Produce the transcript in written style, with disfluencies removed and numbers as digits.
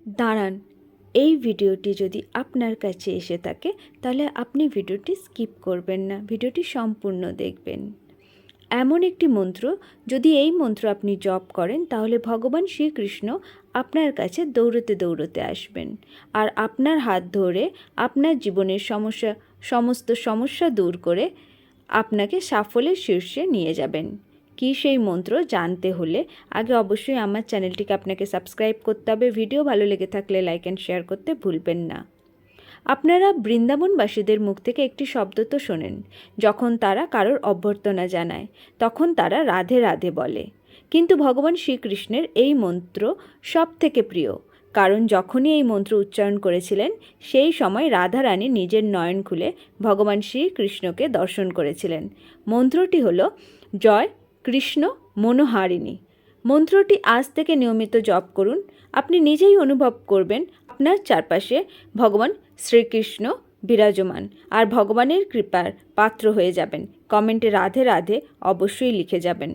দাঁড়ান, এই ভিডিওটি যদি আপনার কাছে এসে থাকে তাহলে আপনি ভিডিওটি স্কিপ করবেন না, ভিডিওটি সম্পূর্ণ দেখবেন। এমন একটি মন্ত্র, যদি এই মন্ত্র আপনি জপ করেন তাহলে ভগবান শ্রীকৃষ্ণ আপনার কাছে দৌড়তে দৌড়তে আসবেন আর আপনার হাত ধরে আপনার জীবনের সমস্ত সমস্যা দূর করে আপনাকে সাফল্যের শীর্ষে নিয়ে যাবেন। কী সেই মন্ত্র জানতে হলে আগে অবশ্যই আমার চ্যানেলটিকে আপনাকে সাবস্ক্রাইব করতে হবে। ভিডিও ভালো লেগে থাকলে লাইক অ্যান্ড শেয়ার করতে ভুলবেন না। আপনারা বৃন্দাবনবাসীদের মুখ থেকে একটি শব্দ তো শোনেন, যখন তারা কারোর অভ্যর্থনা জানায় তখন তারা রাধে রাধে বলে। কিন্তু ভগবান শ্রীকৃষ্ণের এই মন্ত্র সব থেকে প্রিয়, কারণ যখনই এই মন্ত্র উচ্চারণ করেছিলেন সেই সময় রাধারানী নিজের নয়ন খুলে ভগবান শ্রীকৃষ্ণকে দর্শন করেছিলেন। মন্ত্রটি হল জয় কৃষ্ণ মনোহারিণী। মন্ত্রটি আজ থেকে নিয়মিত জপ করুন। আপনি নিজেই অনুভব করবেন আপনার চারপাশে ভগবান শ্রীকৃষ্ণ বিরাজমান আর ভগবানের কৃপার পাত্র হয়ে যাবেন। কমেন্টে রাধে রাধে অবশ্যই লিখে যাবেন।